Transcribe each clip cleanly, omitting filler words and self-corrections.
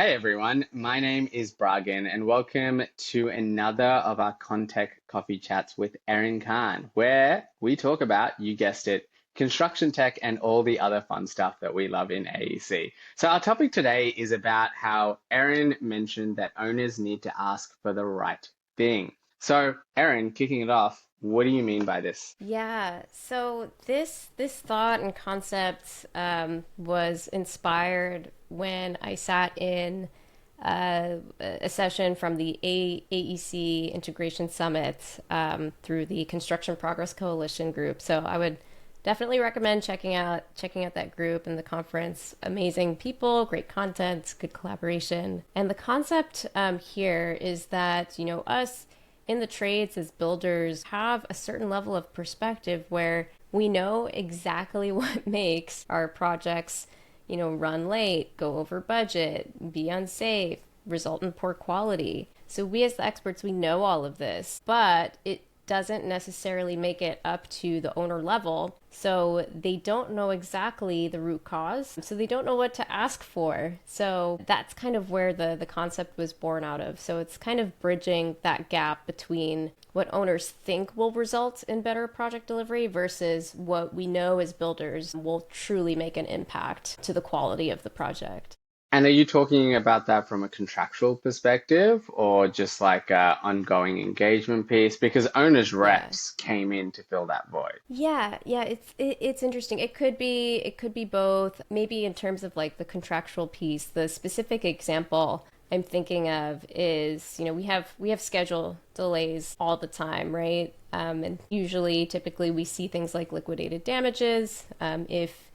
Hey everyone, my name is Bhragan and welcome to another of our Contech Coffee Chats with Erin Khan, where we talk about, you guessed it, construction tech and all the other fun stuff that we love in AEC. So our topic today is about how Erin mentioned that owners need to ask for the right thing. So Erin, kicking it off, what do you mean by this? Yeah, so this thought and concept was inspired when I sat in a session from the AEC Integration Summit through the Construction Progress Coalition group. So I would definitely recommend checking out that group and the conference. Amazing people, great content, good collaboration, and the concept here is that us in the trades as builders have a certain level of perspective where we know exactly what makes our projects, run late, go over budget, be unsafe, result in poor quality. So we as the experts, we know all of this, but it doesn't necessarily make it up to the owner level. So they don't know exactly the root cause. So they don't know what to ask for. So that's kind of where the concept was born out of. So it's kind of bridging that gap between what owners think will result in better project delivery versus what we know as builders will truly make an impact to the quality of the project. And are you talking about that from a contractual perspective or just like a ongoing engagement piece? Because owners' Yeah. reps came in to fill that void. Yeah, it's interesting. It could be both. Maybe in terms of like the contractual piece, the specific example I'm thinking of is, we have schedule delays all the time, right? And usually, typically, we see things like liquidated damages. If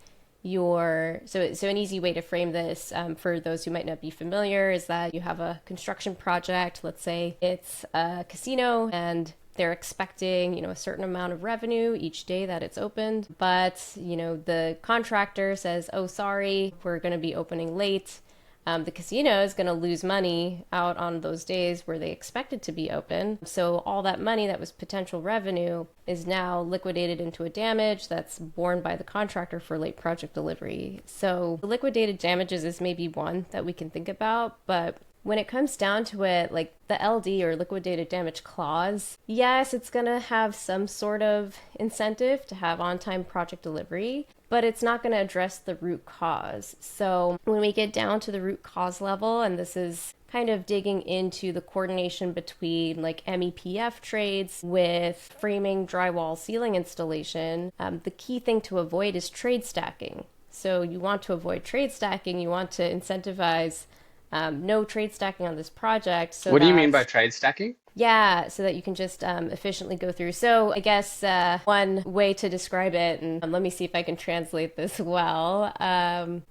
so an easy way to frame this for those who might not be familiar is that you have a construction project. Let's say it's a casino and they're expecting, a certain amount of revenue each day that it's opened, but the contractor says, "Oh, sorry, we're going to be opening late." The casino is going to lose money out on those days where they expected to be open. So all that money that was potential revenue is now liquidated into a damage that's borne by the contractor for late project delivery. So the liquidated damages is maybe one that we can think about, but when it comes down to it, like the LD or liquidated damage clause, yes, it's going to have some sort of incentive to have on time project delivery, but it's not going to address the root cause. So when we get down to the root cause level, and this is kind of digging into the coordination between like MEPF trades with framing, drywall, ceiling installation, the key thing to avoid is trade stacking. So you want to avoid trade stacking, you want to incentivize no trade stacking on this project so What do you mean by that trade stacking? yeah, so that you can just efficiently go through. So I guess one way to describe it, and let me see if I can translate this well.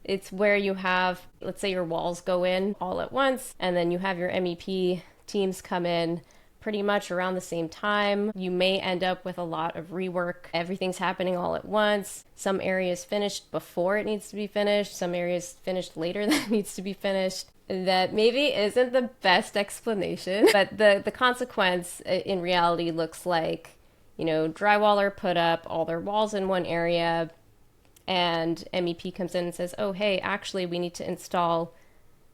It's where you have, let's say your walls go in all at once, and then you have your MEP teams come in pretty much around the same time. You may end up with a lot of rework. Everything's happening all at once. Some areas finished before it needs to be finished, some areas finished later than it needs to be finished. That maybe isn't the best explanation, but the consequence in reality looks like, drywaller put up all their walls in one area, and MEP comes in and says, "Oh, hey, actually, we need to install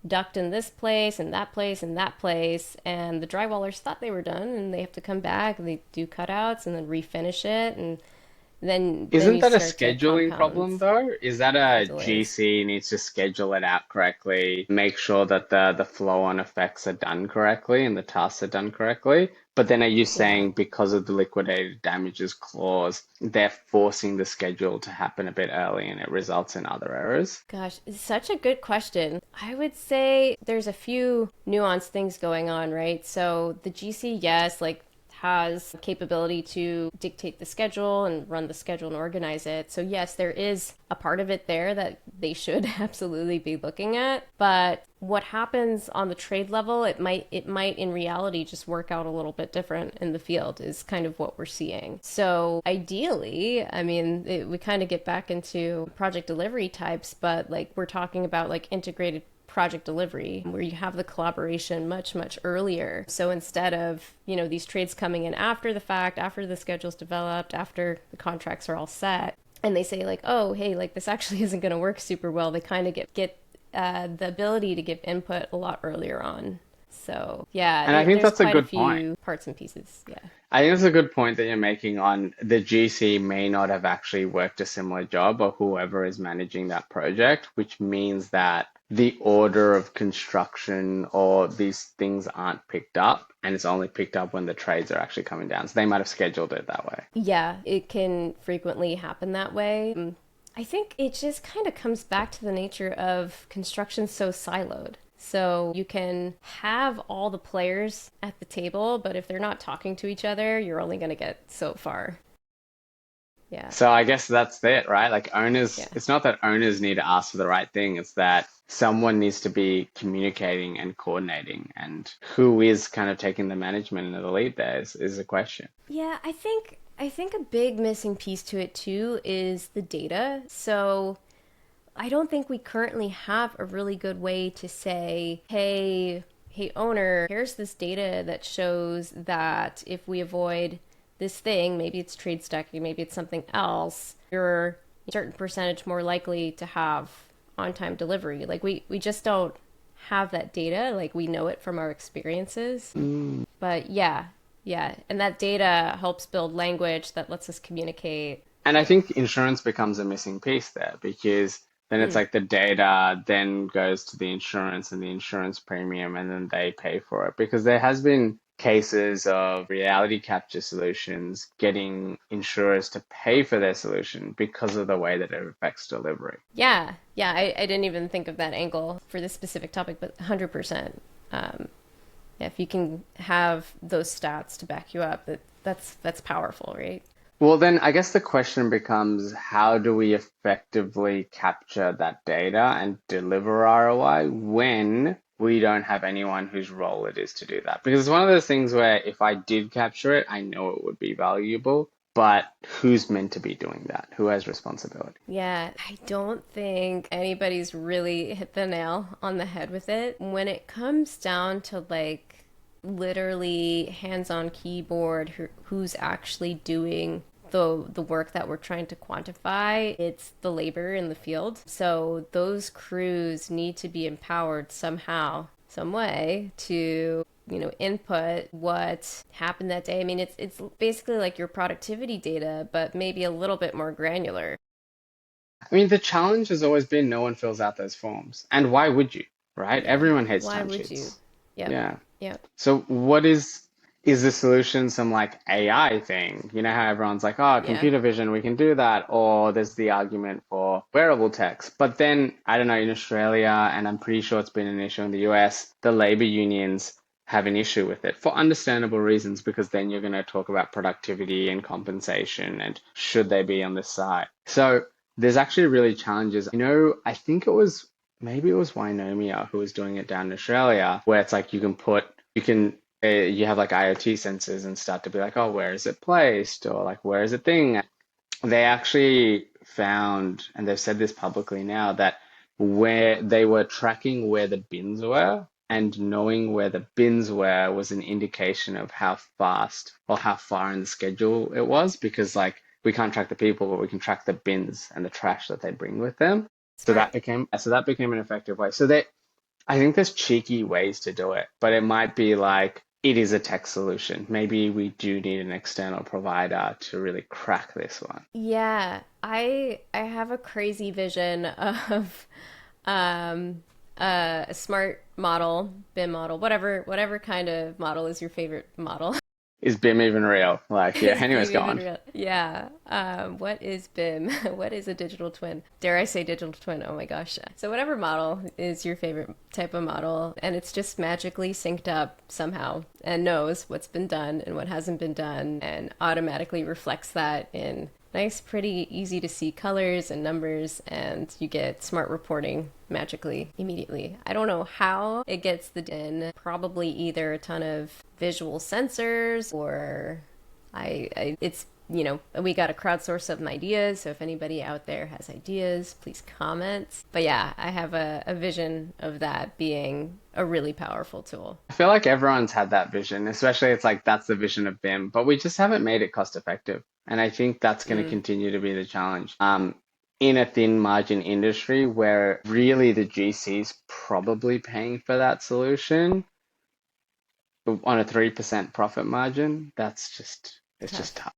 duct in this place and that place and that place." And the drywallers thought they were done, and they have to come back and they do cutouts and then refinish it, and then Isn't you that a start to scheduling compound problem though? Is that the a delays. GC needs to schedule it out correctly, make sure that the flow on effects are done correctly and the tasks are done correctly? But then are you Yeah. saying because of the liquidated damages clause, they're forcing the schedule to happen a bit early and it results in other errors? Gosh, it's such a good question. I would say there's a few nuanced things going on, right? So the GC, yes, like has capability to dictate the schedule and run the schedule and organize it. So yes, there is a part of it there that they should absolutely be looking at. But what happens on the trade level, it might in reality just work out a little bit different in the field is kind of what we're seeing. So ideally, I mean, we kind of get back into project delivery types, but like we're talking about like integrated project delivery where you have the collaboration much earlier. So instead of these trades coming in after the fact, after the schedule's developed, after the contracts are all set, and they say like, "Oh, hey, like this actually isn't going to work super well," they kind of get the ability to give input a lot earlier on. So yeah, And I think there's that's a quite a good point. few parts and pieces. Yeah. I think it's a good point that you're making on the GC may not have actually worked a similar job or whoever is managing that project, which means that the order of construction or these things aren't picked up and it's only picked up when the trades are actually coming down. So they might have scheduled it that way. Yeah, it can frequently happen that way. I think it just kind of comes back to the nature of construction so siloed. So you can have all the players at the table, but if they're not talking to each other, you're only going to get so far. Yeah. So I guess that's it, right? Like owners, Yeah. it's not that owners need to ask for the right thing, it's that someone needs to be communicating and coordinating. And who is kind of taking the management and the lead there is a question. Yeah, I think a big missing piece to it too is the data. So I don't think we currently have a really good way to say, hey owner, here's this data that shows that if we avoid this thing, maybe it's trade stacking, maybe it's something else, you're a certain percentage more likely to have on-time delivery. Like we just don't have that data. Like we know it from our experiences. But yeah, yeah. And that data helps build language that lets us communicate. And I think insurance becomes a missing piece there because then it's Mm. like the data then goes to the insurance and the insurance premium, and then they pay for it. Because there has been cases of reality capture solutions getting insurers to pay for their solution because of the way that it affects delivery. Yeah, yeah. I didn't even think of that angle for this specific topic, but 100%. Um, yeah, if you can have those stats to back you up, that's powerful, right? Well, then I guess the question becomes how do we effectively capture that data and deliver ROI when we don't have anyone whose role it is to do that? Because it's one of those things where if I did capture it, I know it would be valuable, but who's meant to be doing that? Who has responsibility? Yeah, I don't think anybody's really hit the nail on the head with it. When it comes down to like literally hands-on keyboard, who's actually doing the work that we're trying to quantify, it's the labor in the field. So those crews need to be empowered somehow, some way to input what happened that day. I mean, it's basically like your productivity data, but maybe a little bit more granular. I mean, the challenge has always been no one fills out those forms. And why would you, right? Yeah. Everyone hates Why would you? timesheets. Yep. Yeah. Yep. So what is the solution some like AI thing? You know how everyone's like, oh, Yeah. computer vision, we can do that. Or there's the argument for wearable text. But then, I don't know, in Australia, and I'm pretty sure it's been an issue in the US, the labor unions have an issue with it for understandable reasons, because then you're going to talk about productivity and compensation and should they be on this side. So there's actually really challenges. I think maybe it was Wynomia who was doing it down in Australia, where it's like you have like IoT sensors and start to be like, oh, where is it placed? Or like, where is it thing? They actually found, and they've said this publicly now, that where they were tracking where the bins were and knowing where the bins were was an indication of how fast or how far in the schedule it was, because like we can't track the people, but we can track the bins and the trash that they bring with them. Smart. So that became an effective way. I think there's cheeky ways to do it, but it might be like it is a tech solution. Maybe we do need an external provider to really crack this one. Yeah. I have a crazy vision of um a smart model, BIM model, whatever kind of model is your favorite model. Is BIM even real? Like, yeah, Is anyways, BIM go even on. real? Yeah. What is BIM? What is a digital twin? Dare I say digital twin? Oh my gosh. So whatever model is your favorite type of model, and it's just magically synced up somehow and knows what's been done and what hasn't been done, and automatically reflects that in nice, pretty easy to see colors and numbers, and you get smart reporting magically immediately. I don't know how it gets the in. Probably either a ton of visual sensors or it's we got to crowdsource some ideas. So if anybody out there has ideas, please comment. But yeah, I have a vision of that being a really powerful tool. I feel like everyone's had that vision, especially it's like that's the vision of BIM, but we just haven't made it cost effective. And I think that's going to Mm. continue to be the challenge. in a thin margin industry where really the GC's probably paying for that solution on a 3% profit margin, it's just Tough. tough.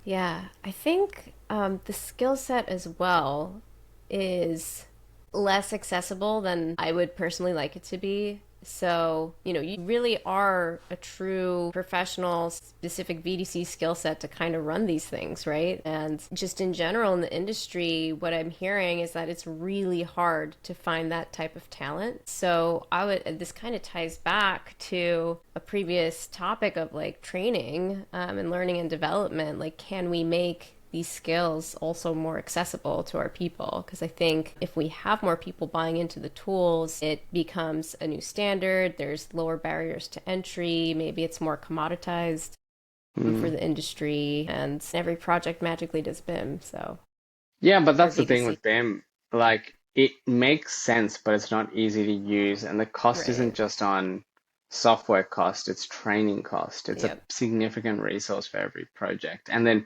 Yeah, I think the skill set as well is less accessible than I would personally like it to be. So, you really are a true professional, specific VDC skill set to kind of run these things, right? And just in general in the industry, what I'm hearing is that it's really hard to find that type of talent. So, this kind of ties back to a previous topic of like training and learning and development. Like, can we make these skills also more accessible to our people? Because I think if we have more people buying into the tools, it becomes a new standard. There's lower barriers to entry. Maybe it's more commoditized for Mm. the industry, and every project magically does BIM. So, Yeah, but or that's the thing VDC. with BIM. Like, it makes sense, but it's not easy to use. And the cost isn't Right. just on software cost, it's training cost. It's a Yep. significant resource for every project. And then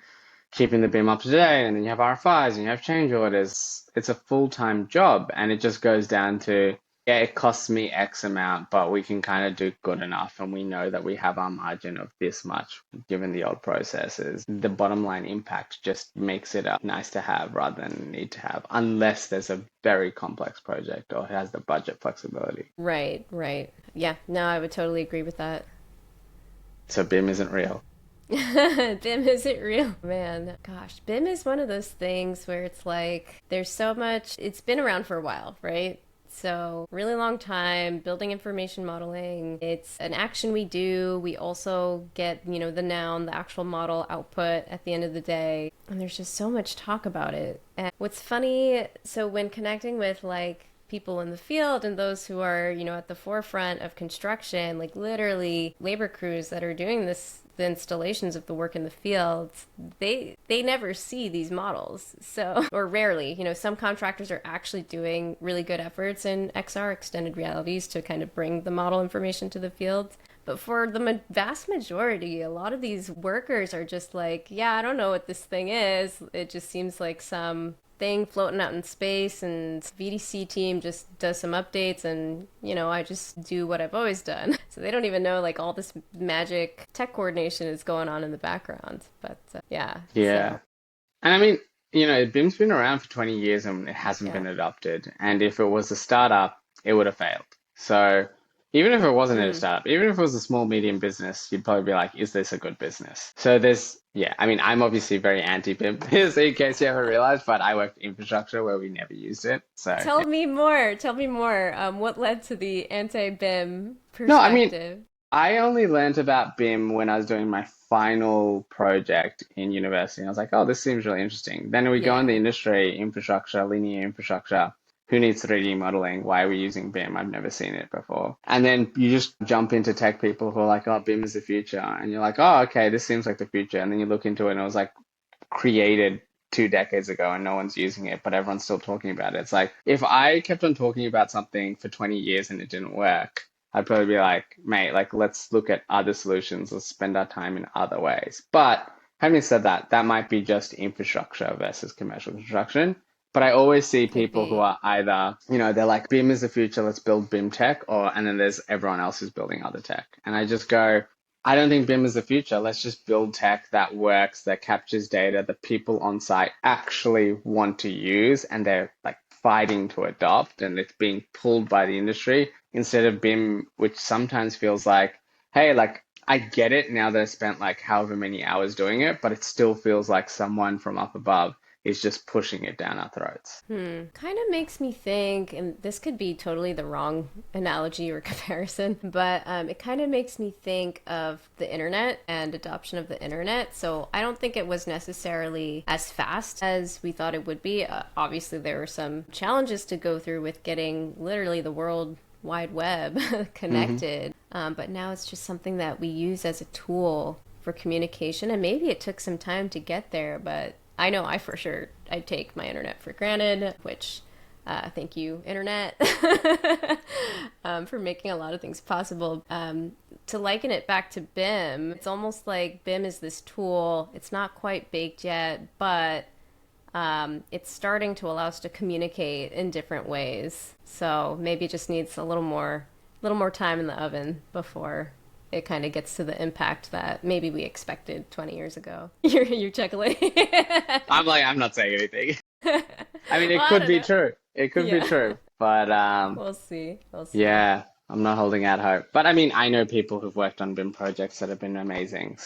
keeping the BIM up to date, and then you have RFIs and you have change orders. It's a full-time job, and it just goes down to, yeah, it costs me X amount, but we can kind of do good enough, and we know that we have our margin of this much given the old processes. The bottom line impact just makes it a nice to have rather than need to have, unless there's a very complex project or it has the budget flexibility. Right. Right. Yeah. No, I would totally agree with that. So BIM isn't real. BIM isn't real, man. Gosh, BIM is one of those things where it's like there's so much, it's been around for a while, right? So, really long time building information modeling. It's an action we do. We also get, the noun, the actual model output at the end of the day. And there's just so much talk about it. And what's funny, so when connecting with like people in the field and those who are, at the forefront of construction, like literally labor crews that are doing this, the installations of the work in the field, they never see these models. So, or rarely, some contractors are actually doing really good efforts in XR, extended realities, to kind of bring the model information to the field. But for the vast majority, a lot of these workers are just like, yeah, I don't know what this thing is. It just seems like some thing floating out in space, and VDC team just does some updates, and I just do what I've always done. So they don't even know like all this magic tech coordination is going on in the background. But yeah, Yeah. so And I mean, BIM's been around for 20 years and it hasn't yeah. been adopted. And if it was a startup, it would have failed. So even if it wasn't a Mm. startup, even if it was a small, medium business, you'd probably be like, is this a good business? So yeah, I mean, I'm obviously very anti-BIM, so in case you haven't realized, but I worked infrastructure where we never used it. So Tell yeah. me more. Tell me more. What led to the anti-BIM No, I mean, perspective? I only learned about BIM when I was doing my final project in university. I was like, oh, this seems really interesting. Then we go in the Yeah. industry, infrastructure, linear infrastructure. Who needs 3D modeling? Why are we using BIM? I've never seen it before. And then you just jump into tech people who are like, oh, BIM is the future. And you're like, oh, okay, this seems like the future. And then you look into it and it was like created 2 decades ago and no one's using it, but everyone's still talking about it. It's like if I kept on talking about something for 20 years and it didn't work, I'd probably be like, mate, like let's look at other solutions. Let's spend our time in other ways. But having said that, that might be just infrastructure versus commercial construction. But I always see Could people who be. are either, they're like, BIM is the future, let's build BIM tech, and then there's everyone else who's building other tech. And I just go, I don't think BIM is the future. Let's just build tech that works, that captures data, that people on site actually want to use, and they're like fighting to adopt, and it's being pulled by the industry instead of BIM, which sometimes feels like, hey, like I get it now that I spent like however many hours doing it, but it still feels like someone from up above is just pushing it down our throats. Kind of makes me think, and this could be totally the wrong analogy or comparison, but it kind of makes me think of the internet and adoption of the internet. So I don't think it was necessarily as fast as we thought it would be. Obviously, there were some challenges to go through with getting literally the world wide web Hmm. connected. But now it's just something that we use as a tool for communication. And maybe it took some time to get there, but I know I for sure I take my internet for granted, which thank you, internet, for making a lot of things possible. To liken it back to BIM, it's almost like BIM is this tool. It's not quite baked yet, but it's starting to allow us to communicate in different ways. So maybe it just needs little more time in the oven before it kind of gets to the impact that maybe we expected 20 years ago. You're chuckling. I'm like, I'm not saying anything. I mean, Well, it I could don't be know. true. It could be Yeah. true. But We'll see. We'll see. yeah, I'm not holding out hope. But I mean, I know people who've worked on BIM projects that have been amazing.